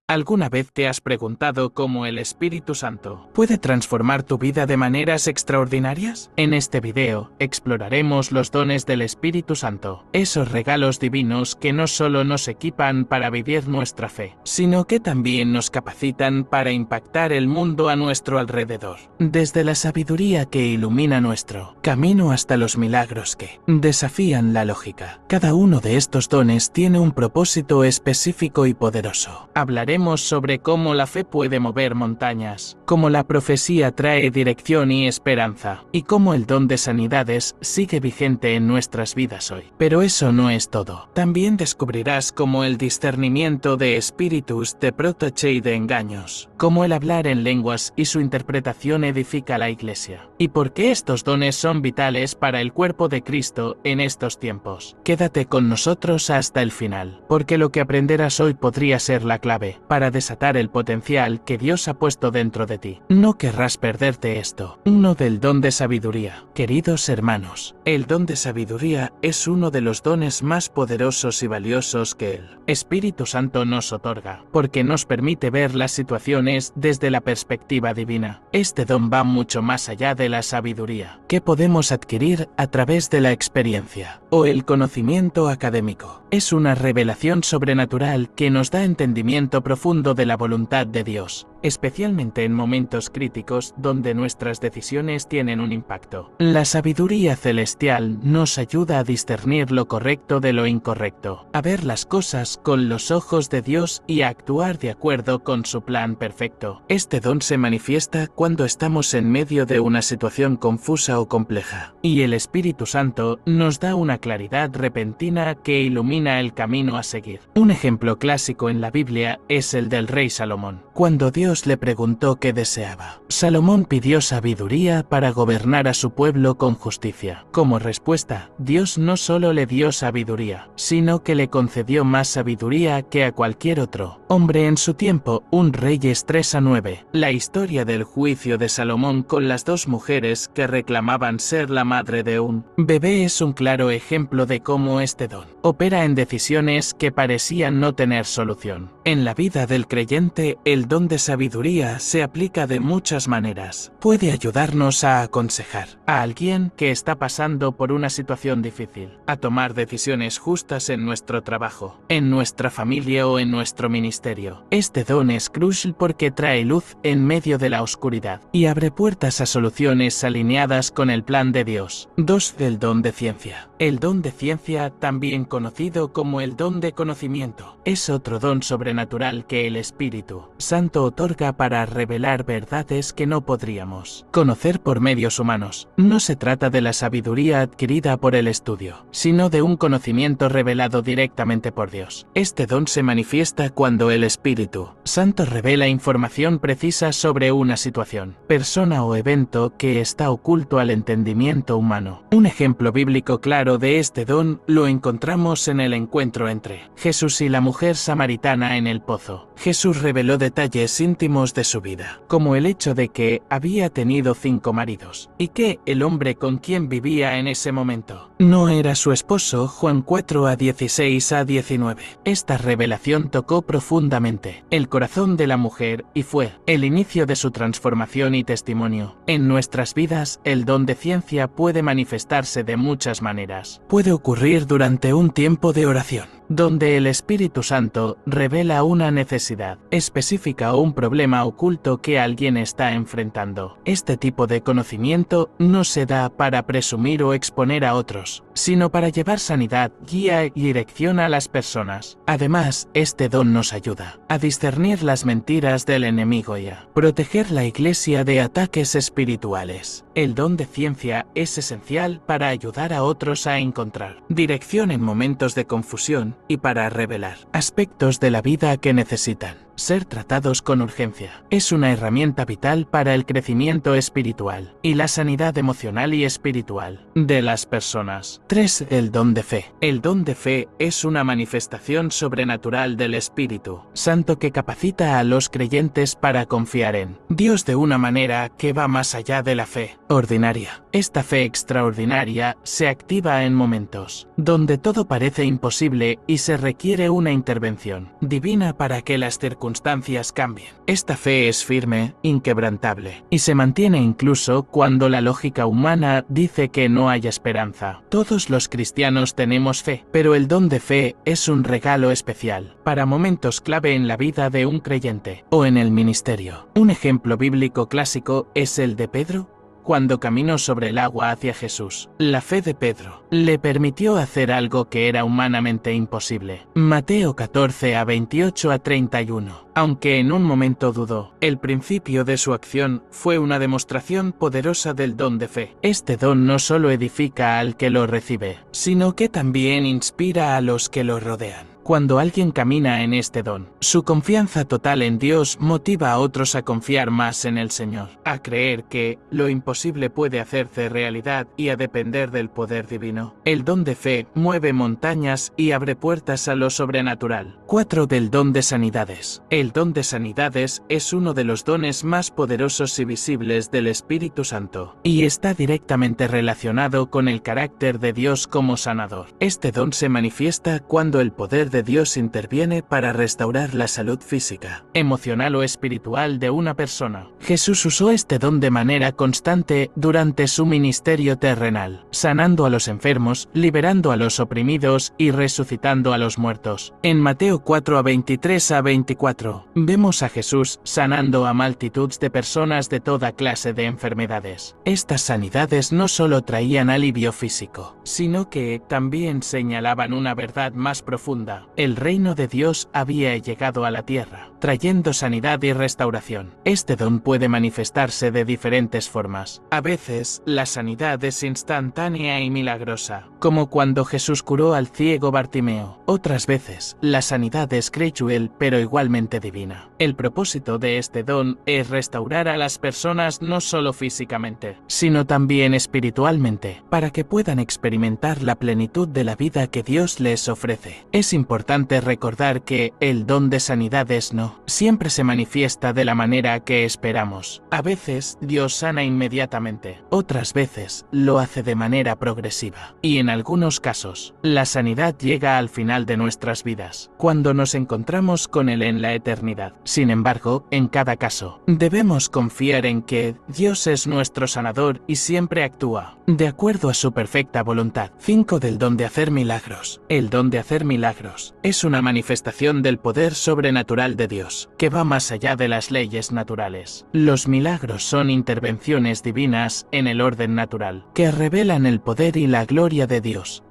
¿Alguna vez te has preguntado cómo el Espíritu Santo puede transformar tu vida de maneras extraordinarias? En este video, exploraremos los dones del Espíritu Santo, esos regalos divinos que no solo nos equipan para vivir nuestra fe, sino que también nos capacitan para impactar el mundo a nuestro alrededor. Desde la sabiduría que ilumina nuestro camino hasta los milagros que desafían la lógica. Cada uno de estos dones tiene un propósito específico y poderoso. Hablaremos sobre cómo la fe puede mover montañas, cómo la profecía trae dirección y esperanza, y cómo el don de sanidades sigue vigente en nuestras vidas hoy. Pero eso no es todo. También descubrirás cómo el discernimiento de espíritus te protege de engaños, cómo el hablar en lenguas y su interpretación edifica la Iglesia, y por qué estos dones son vitales para el cuerpo de Cristo en estos tiempos. Quédate con nosotros hasta el final, porque lo que aprenderás hoy podría ser la clave para desatar el potencial que Dios ha puesto dentro de ti. No querrás perderte esto. Uno del don de sabiduría. Queridos hermanos, el don de sabiduría es uno de los dones más poderosos y valiosos que el Espíritu Santo nos otorga, porque nos permite ver las situaciones desde la perspectiva divina. Este don va mucho más allá de la sabiduría, que podemos adquirir a través de la experiencia o el conocimiento académico. Es una revelación sobrenatural que nos da entendimiento profundo de la voluntad de Dios, especialmente en momentos críticos donde nuestras decisiones tienen un impacto. La sabiduría celestial nos ayuda a discernir lo correcto de lo incorrecto, a ver las cosas con los ojos de Dios y a actuar de acuerdo con su plan perfecto. Este don se manifiesta cuando estamos en medio de una situación confusa o compleja, y el Espíritu Santo nos da una claridad repentina que ilumina el camino a seguir. Un ejemplo clásico en la Biblia es el del rey Salomón. Cuando Dios le preguntó qué deseaba, Salomón pidió sabiduría para gobernar a su pueblo con justicia. Como respuesta, Dios no solo le dio sabiduría, sino que le concedió más sabiduría que a cualquier otro hombre en su tiempo. Un Reyes 3:9. La historia del juicio de Salomón con las dos mujeres que reclamaban ser la madre de un bebé es un claro ejemplo de cómo este don opera en decisiones que parecían no tener solución. En la vida del creyente, el don de sabiduría se aplica de muchas maneras. Puede ayudarnos a aconsejar a alguien que está pasando por una situación difícil, a tomar decisiones justas en nuestro trabajo, en nuestra familia o en nuestro ministerio. Este don es crucial porque trae luz en medio de la oscuridad y abre puertas a soluciones alineadas con el plan de Dios. 2. Del don de ciencia. El don de ciencia, también conocido como el don de conocimiento, es otro don sobrenatural que el Espíritu Santo otorga para revelar verdades que no podríamos conocer por medios humanos. No se trata de la sabiduría adquirida por el estudio, sino de un conocimiento revelado directamente por Dios. Este don se manifiesta cuando el Espíritu Santo revela información precisa sobre una situación, persona o evento que está oculto al entendimiento humano. Un ejemplo bíblico claro de este don lo encontramos en el encuentro entre Jesús y la mujer samaritana en el pozo. Jesús reveló detalles íntimos de su vida, como el hecho de que había tenido 5 maridos, y que el hombre con quien vivía en ese momento no era su esposo. Juan 4:16-19. Esta revelación tocó profundamente el corazón de la mujer y fue el inicio de su transformación y testimonio. En nuestras vidas, el don de ciencia puede manifestarse de muchas maneras. Puede ocurrir durante un tiempo de oración, donde el Espíritu Santo revela una necesidad específica o un problema oculto que alguien está enfrentando. Este tipo de conocimiento no se da para presumir o exponer a otros, sino para llevar sanidad, guía y dirección a las personas. Además, este don nos ayuda a discernir las mentiras del enemigo y a proteger la Iglesia de ataques espirituales. El don de ciencia es esencial para ayudar a otros a encontrar dirección en momentos de confusión y para revelar aspectos de la vida que necesitan ser tratados con urgencia. Es una herramienta vital para el crecimiento espiritual y la sanidad emocional y espiritual de las personas. 3. El don de fe. El don de fe es una manifestación sobrenatural del Espíritu Santo que capacita a los creyentes para confiar en Dios de una manera que va más allá de la fe ordinaria. Esta fe extraordinaria se activa en momentos donde todo parece imposible y se requiere una intervención divina para que las circunstancias circunstancias cambien. Esta fe es firme, inquebrantable, y se mantiene incluso cuando la lógica humana dice que no hay esperanza. Todos los cristianos tenemos fe, pero el don de fe es un regalo especial para momentos clave en la vida de un creyente o en el ministerio. Un ejemplo bíblico clásico es el de Pedro, cuando caminó sobre el agua hacia Jesús. La fe de Pedro le permitió hacer algo que era humanamente imposible. Mateo 14 a 28 a 31. Aunque en un momento dudó, el principio de su acción fue una demostración poderosa del don de fe. Este don no solo edifica al que lo recibe, sino que también inspira a los que lo rodean. Cuando alguien camina en este don, su confianza total en Dios motiva a otros a confiar más en el Señor, a creer que lo imposible puede hacerse realidad y a depender del poder divino. El don de fe mueve montañas y abre puertas a lo sobrenatural. 4. Del don de sanidades. El don de sanidades es uno de los dones más poderosos y visibles del Espíritu Santo, y está directamente relacionado con el carácter de Dios como sanador. Este don se manifiesta cuando el poder de Dios interviene para restaurar la salud física, emocional o espiritual de una persona. Jesús usó este don de manera constante durante su ministerio terrenal, sanando a los enfermos, liberando a los oprimidos y resucitando a los muertos. En Mateo 4 a 23 a 24, vemos a Jesús sanando a multitud de personas de toda clase de enfermedades. Estas sanidades no solo traían alivio físico, sino que también señalaban una verdad más profunda. El reino de Dios había llegado a la tierra, trayendo sanidad y restauración. Este don puede manifestarse de diferentes formas. A veces, la sanidad es instantánea y milagrosa, como cuando Jesús curó al ciego Bartimeo. Otras veces, la sanidad es gradual pero igualmente divina. El propósito de este don es restaurar a las personas no solo físicamente, sino también espiritualmente, para que puedan experimentar la plenitud de la vida que Dios les ofrece. Es importante recordar que el don de sanidades no siempre se manifiesta de la manera que esperamos. A veces Dios sana inmediatamente, otras veces lo hace de manera progresiva. Y en algunos casos, la sanidad llega al final de nuestras vidas, cuando nos encontramos con Él en la eternidad. Sin embargo, en cada caso, debemos confiar en que Dios es nuestro sanador y siempre actúa de acuerdo a su perfecta voluntad. 5. Del don de hacer milagros. El don de hacer milagros es una manifestación del poder sobrenatural de Dios, que va más allá de las leyes naturales. Los milagros son intervenciones divinas en el orden natural, que revelan el poder y la gloria de Dios.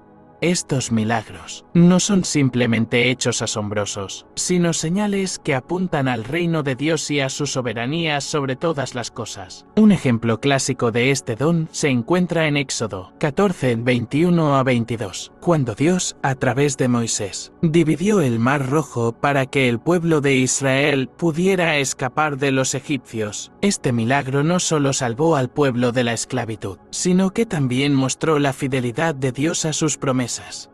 Estos milagros no son simplemente hechos asombrosos, sino señales que apuntan al reino de Dios y a su soberanía sobre todas las cosas. Un ejemplo clásico de este don se encuentra en Éxodo 14, 21 a 22, cuando Dios, a través de Moisés, dividió el Mar Rojo para que el pueblo de Israel pudiera escapar de los egipcios. Este milagro no solo salvó al pueblo de la esclavitud, sino que también mostró la fidelidad de Dios a sus promesas.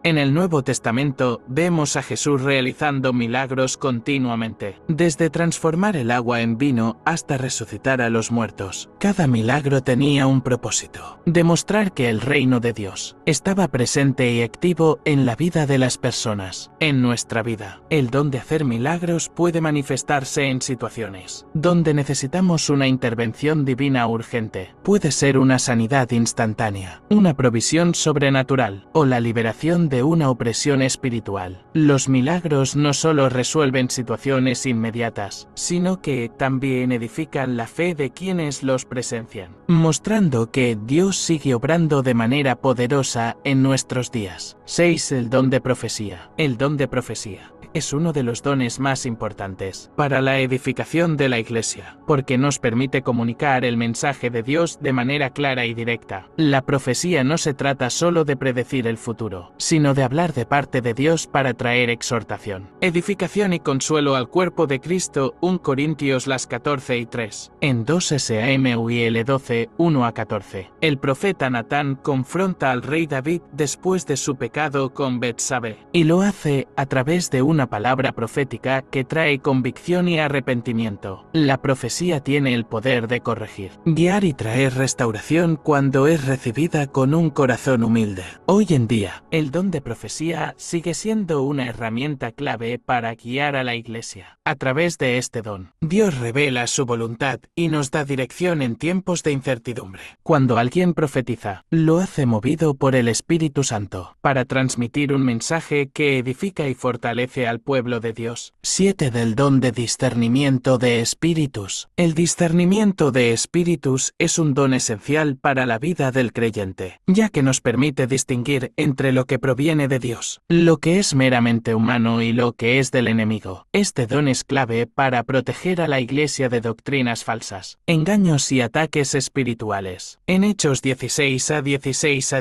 En el Nuevo Testamento vemos a Jesús realizando milagros continuamente, desde transformar el agua en vino hasta resucitar a los muertos. Cada milagro tenía un propósito: demostrar que el reino de Dios estaba presente y activo en la vida de las personas. En nuestra vida, el don de hacer milagros puede manifestarse en situaciones donde necesitamos una intervención divina urgente. Puede ser una sanidad instantánea, una provisión sobrenatural o la liberación de una opresión espiritual. Los milagros no solo resuelven situaciones inmediatas, sino que también edifican la fe de quienes los presencian, mostrando que Dios sigue obrando de manera poderosa en nuestros días. 6. El don de profecía. El don de profecía es uno de los dones más importantes para la edificación de la Iglesia, porque nos permite comunicar el mensaje de Dios de manera clara y directa. La profecía no se trata solo de predecir el futuro, sino de hablar de parte de Dios para traer exhortación, edificación y consuelo al cuerpo de Cristo. 1 Corintios 14 y 3. En 2 Samuel 12, 1 a 14. El profeta Natán confronta al rey David después de su pecado con Betsabé, y lo hace a través de una una palabra profética que trae convicción y arrepentimiento. La profecía tiene el poder de corregir, guiar y traer restauración cuando es recibida con un corazón humilde. Hoy en día, el don de profecía sigue siendo una herramienta clave para guiar a la Iglesia. A través de este don, Dios revela su voluntad y nos da dirección en tiempos de incertidumbre. Cuando alguien profetiza, lo hace movido por el Espíritu Santo, para transmitir un mensaje que edifica y fortalece al pueblo de Dios. 7. Del don de discernimiento de espíritus. El discernimiento de espíritus es un don esencial para la vida del creyente, ya que nos permite distinguir entre lo que proviene de Dios, lo que es meramente humano y lo que es del enemigo. Este don es clave para proteger a la Iglesia de doctrinas falsas, engaños y ataques espirituales. En Hechos 16 a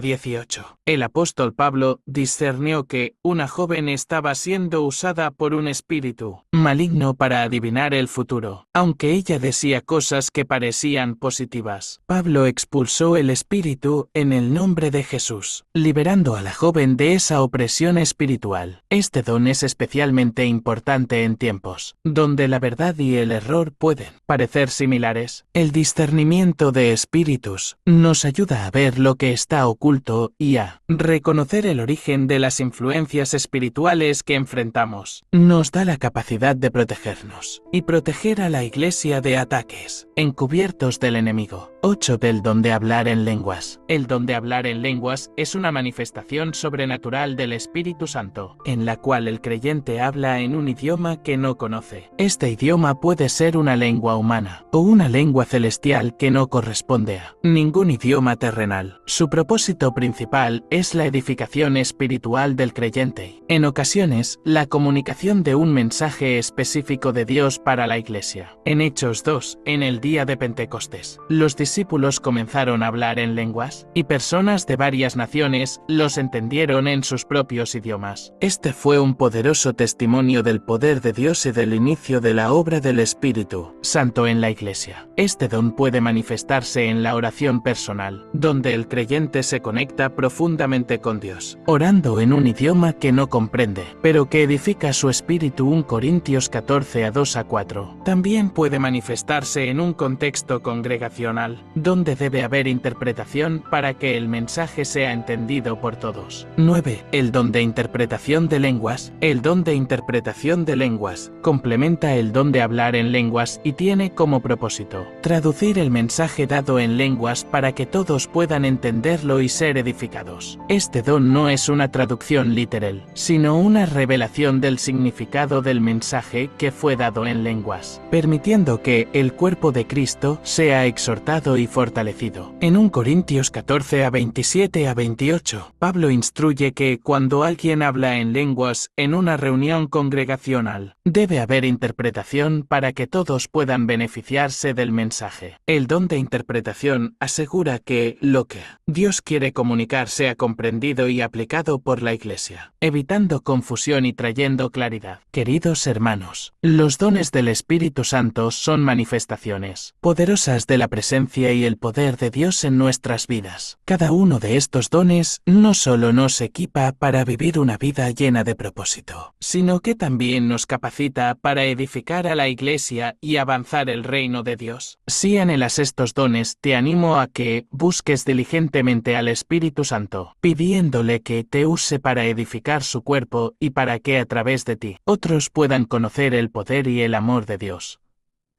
18, el apóstol Pablo discernió que una joven estaba siendo usada por un espíritu maligno para adivinar el futuro, aunque ella decía cosas que parecían positivas. Pablo expulsó el espíritu en el nombre de Jesús, liberando a la joven de esa opresión espiritual. Este don es especialmente importante en tiempos donde la verdad y el error pueden parecer similares. El discernimiento de espíritus nos ayuda a ver lo que está oculto y a reconocer el origen de las influencias espirituales que enfrentamos. Nos da la capacidad de protegernos y proteger a la Iglesia de ataques encubiertos del enemigo. 8. Del don de hablar en lenguas. El don de hablar en lenguas es una manifestación sobrenatural del Espíritu Santo, en la cual el creyente habla en un idioma que no conoce. Este idioma puede ser una lengua humana o una lengua celestial que no corresponde a ningún idioma terrenal. Su propósito principal es la edificación espiritual del creyente. En ocasiones, la comunicación de un mensaje específico de Dios para la Iglesia. En Hechos 2, en el día de Pentecostés, los discípulos comenzaron a hablar en lenguas, y personas de varias naciones los entendieron en sus propios idiomas. Este fue un poderoso testimonio del poder de Dios y del inicio de la obra del Espíritu Santo en la Iglesia. Este don puede manifestarse en la oración personal, donde el creyente se conecta profundamente con Dios, orando en un idioma que no comprende, pero que edifica su espíritu. 1 Corintios 14 a 2 a 4. También puede manifestarse en un contexto congregacional, donde debe haber interpretación para que el mensaje sea entendido por todos. 9. El don de interpretación de lenguas. El don de interpretación de lenguas complementa el don de hablar en lenguas y tiene como propósito traducir el mensaje dado en lenguas para que todos puedan entenderlo y ser edificados. Este don no es una traducción literal, sino una revelación del significado del mensaje que fue dado en lenguas, permitiendo que el cuerpo de Cristo sea exhortado y fortalecido. En 1 Corintios 14 a 27 a 28, Pablo instruye que cuando alguien habla en lenguas en una reunión congregacional, debe haber interpretación para que todos puedan beneficiarse del mensaje. El don de interpretación asegura que lo que Dios quiere comunicar sea comprendido y aplicado por la Iglesia, evitando confusión y trayendo claridad. Queridos hermanos, los dones del Espíritu Santo son manifestaciones poderosas de la presencia y el poder de Dios en nuestras vidas. Cada uno de estos dones no solo nos equipa para vivir una vida llena de propósito, sino que también nos capacita para edificar a la Iglesia y avanzar el reino de Dios. Si anhelas estos dones, te animo a que busques diligentemente al Espíritu Santo, pidiéndole que te use para edificar su cuerpo y para que a través de ti otros puedan conocer el poder y el amor de Dios.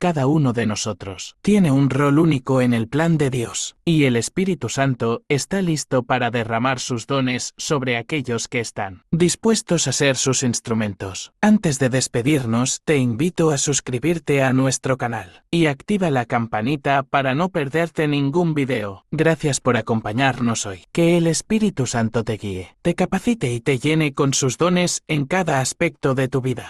Cada uno de nosotros tiene un rol único en el plan de Dios, y el Espíritu Santo está listo para derramar sus dones sobre aquellos que están dispuestos a ser sus instrumentos. Antes de despedirnos, te invito a suscribirte a nuestro canal y activa la campanita para no perderte ningún video. Gracias por acompañarnos hoy. Que el Espíritu Santo te guíe, te capacite y te llene con sus dones en cada aspecto de tu vida.